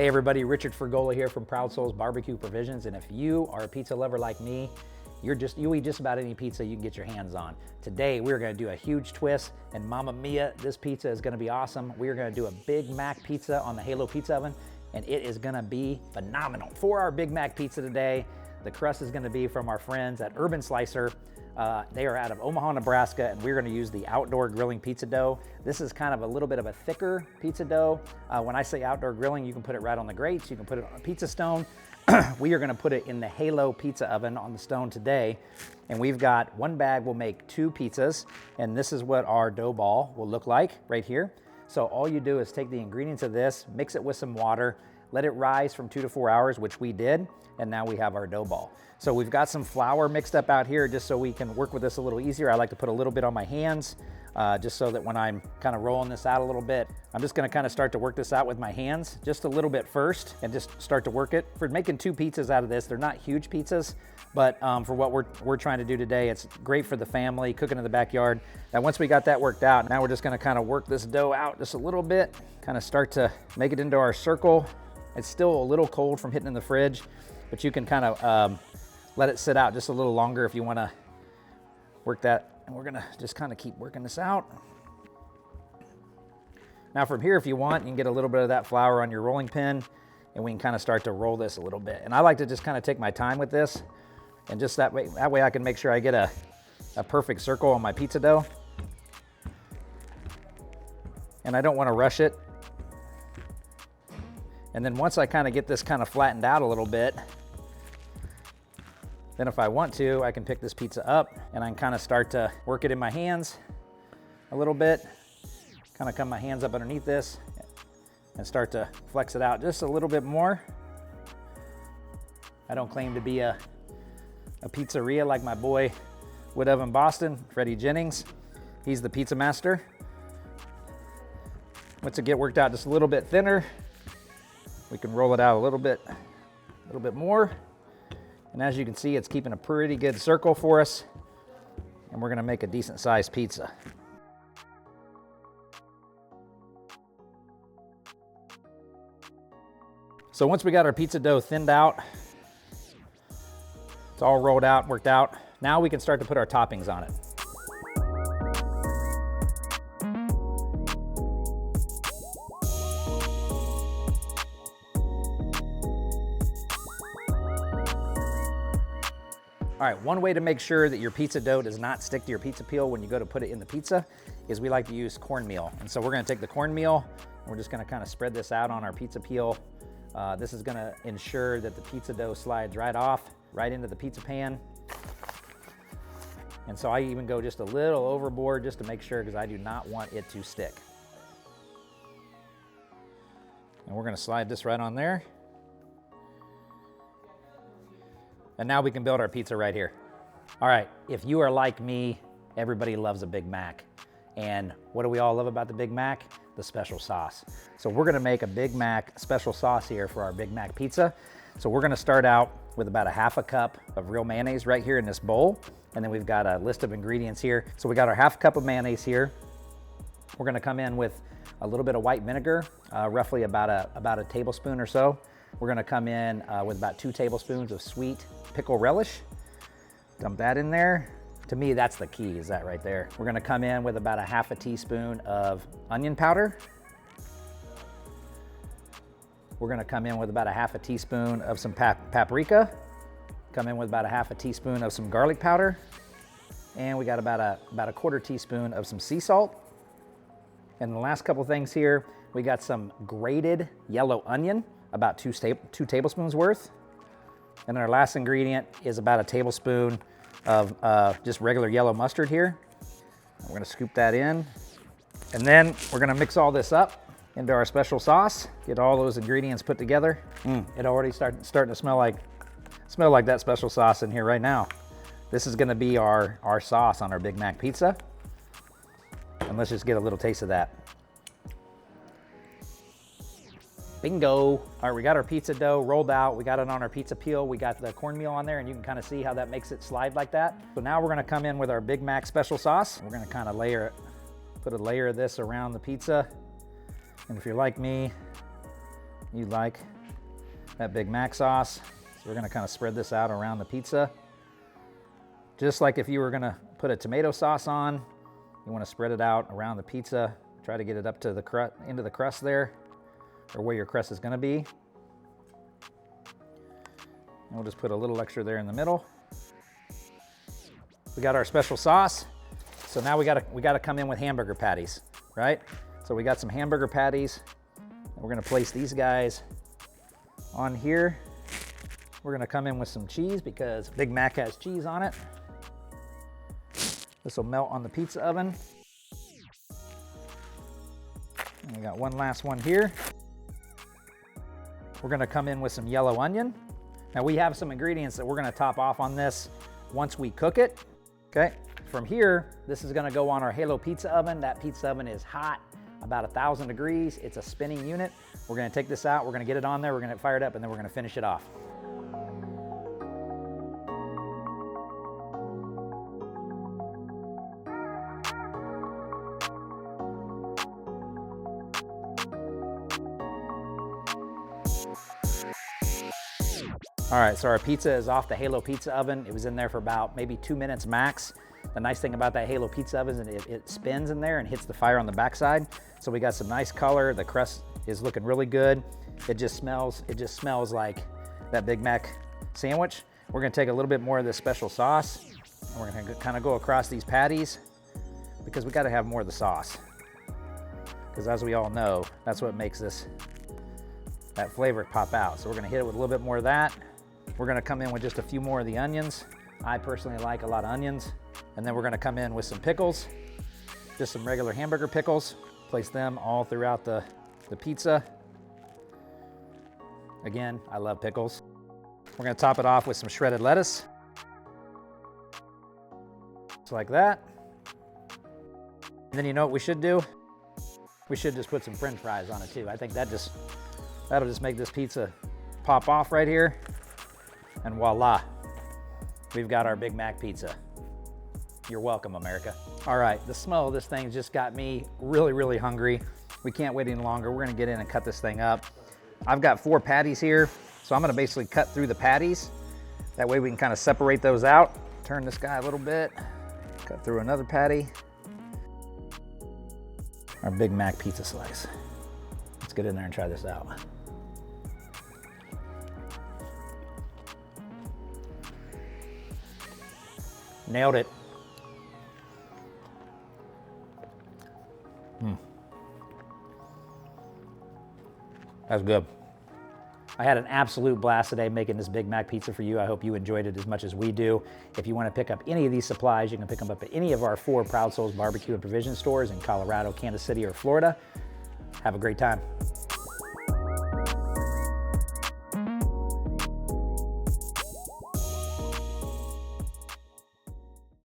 Hey everybody, Richard Fergola here from Proud Souls Barbecue Provisions, and if you are a pizza lover like me, you eat just about any pizza you can get your hands on. Today we're gonna do a huge twist, and Mamma Mia, this pizza is gonna be awesome. We're gonna do a Big Mac pizza on the Halo Pizza Oven, and it is gonna be phenomenal. For our Big Mac pizza today, the crust is gonna be from our friends at Urban Slicer. They are out of Omaha, Nebraska, and we're gonna use the outdoor grilling pizza dough. This is kind of a little bit of a thicker pizza dough. When I say outdoor grilling, you can put it right on the grates, you can put it on a pizza stone. We are gonna put it in the Halo Pizza Oven on the stone today. And we've got one bag, will make 2 pizzas, and this is what our dough ball will look like right here. So all you do is take the ingredients of this, mix it with some water, let it rise from 2 to 4 hours, which we did, and now we have our dough ball. So we've got some flour mixed up out here just so we can work with this a little easier. I like to put a little bit on my hands, just so that when I'm kind of rolling this out a little bit, I'm just gonna kind of start to work this out with my hands just a little bit first and just start to work it. For making 2 pizzas out of this, they're not huge pizzas, but for what we're trying to do today, it's great for the family, cooking in the backyard. Now once we got that worked out, now we're just gonna kind of work this dough out just a little bit, kind of start to make it into our circle. It's still a little cold from hitting in the fridge, but you can kind of let it sit out just a little longer if you want to work that. And we're gonna just kind of keep working this out. Now from here, if you want, you can get a little bit of that flour on your rolling pin, and we can kind of start to roll this a little bit. And I like to just kind of take my time with this, and just that way I can make sure I get a perfect circle on my pizza dough. And I don't want to rush it. And then once I kind of get this kind of flattened out a little bit, then if I want to, I can pick this pizza up and I can kind of start to work it in my hands a little bit, kind of come my hands up underneath this and start to flex it out just a little bit more. I don't claim to be a pizzeria like my boy Wood Oven Boston, Freddie Jennings. He's the pizza master. Once it get worked out just a little bit thinner, we can roll it out a little bit more. And as you can see, it's keeping a pretty good circle for us. And we're gonna make a decent sized pizza. So once we got our pizza dough thinned out, it's all rolled out, worked out. Now we can start to put our toppings on it. All right, one way to make sure that your pizza dough does not stick to your pizza peel when you go to put it in the pizza is we like to use cornmeal. And so we're gonna take the cornmeal, and we're just gonna kind of spread this out on our pizza peel. This is gonna ensure that the pizza dough slides right off, right into the pizza pan. And so I even go just a little overboard just to make sure, because I do not want it to stick. And we're gonna slide this right on there. And now we can build our pizza right here. All right, if you are like me, everybody loves a Big Mac. And what do we all love about the Big Mac? The special sauce. So we're gonna make a Big Mac special sauce here for our Big Mac pizza. So we're gonna start out with about a half a cup of real mayonnaise right here in this bowl. And then we've got a list of ingredients here. So we got our half cup of mayonnaise here. We're gonna come in with a little bit of white vinegar, roughly about a tablespoon or so. We're gonna come in with about 2 tablespoons of sweet pickle relish. Dump that in there. To me, that's the key, is that right there. We're gonna come in with about a half a teaspoon of onion powder. We're gonna come in with about a half a teaspoon of some paprika. Come in with about a half a teaspoon of some garlic powder. And we got about a quarter teaspoon of some sea salt. And the last couple things here, we got some grated yellow onion, about 2 tablespoons worth. And our last ingredient is about a tablespoon of just regular yellow mustard here. We're gonna scoop that in. And then we're gonna mix all this up into our special sauce, get all those ingredients put together. It already starting to smell like that special sauce in here right now. This is gonna be our sauce on our Big Mac pizza. And let's just get a little taste of that. Bingo. All right, we got our pizza dough rolled out. We got it on our pizza peel. We got the cornmeal on there, and you can kind of see how that makes it slide like that. So now we're gonna come in with our Big Mac special sauce. We're gonna kind of layer it, put a layer of this around the pizza. And if you're like me, you like that Big Mac sauce. So we're gonna kind of spread this out around the pizza. Just like if you were gonna put a tomato sauce on, you wanna spread it out around the pizza. Try to get it up to the crust, into the crust there, or where your crust is gonna be. And we'll just put a little extra there in the middle. We got our special sauce. So now we gotta come in with hamburger patties, right? So we got some hamburger patties. And we're gonna place these guys on here. We're gonna come in with some cheese because Big Mac has cheese on it. This will melt on the pizza oven. And we got one last one here. We're gonna come in with some yellow onion. Now we have some ingredients that we're gonna top off on this once we cook it, okay? From here, this is gonna go on our Halo pizza oven. That pizza oven is hot, about 1,000 degrees. It's a spinning unit. We're gonna take this out, we're gonna get it on there, we're gonna fire it up, and then we're gonna finish it off. All right, so our pizza is off the Halo pizza oven. It was in there for about maybe 2 minutes max. The nice thing about that Halo pizza oven is it spins in there and hits the fire on the backside. So we got some nice color. The crust is looking really good. It just smells like that Big Mac sandwich. We're gonna take a little bit more of this special sauce. And we're gonna kind of go across these patties because we gotta have more of the sauce. Because as we all know, that's what makes that flavor pop out. So we're gonna hit it with a little bit more of that. We're gonna come in with just a few more of the onions. I personally like a lot of onions. And then we're gonna come in with some pickles, just some regular hamburger pickles. Place them all throughout the pizza. Again, I love pickles. We're gonna top it off with some shredded lettuce. Just like that. And then you know what we should do? We should just put some French fries on it too. I think that'll just make this pizza pop off right here. And voila, we've got our Big Mac pizza. You're welcome, America. All right, the smell of this thing just got me really, really hungry. We can't wait any longer. We're gonna get in and cut this thing up. I've got 4 patties here, so I'm gonna basically cut through the patties. That way we can kind of separate those out. Turn this guy a little bit, cut through another patty. Our Big Mac pizza slice. Let's get in there and try this out. Nailed it. That's good. I had an absolute blast today making this Big Mac pizza for you. I hope you enjoyed it as much as we do. If you want to pick up any of these supplies, you can pick them up at any of our 4 Proud Souls barbecue and provision stores in Colorado, Kansas City, or Florida. Have a great time.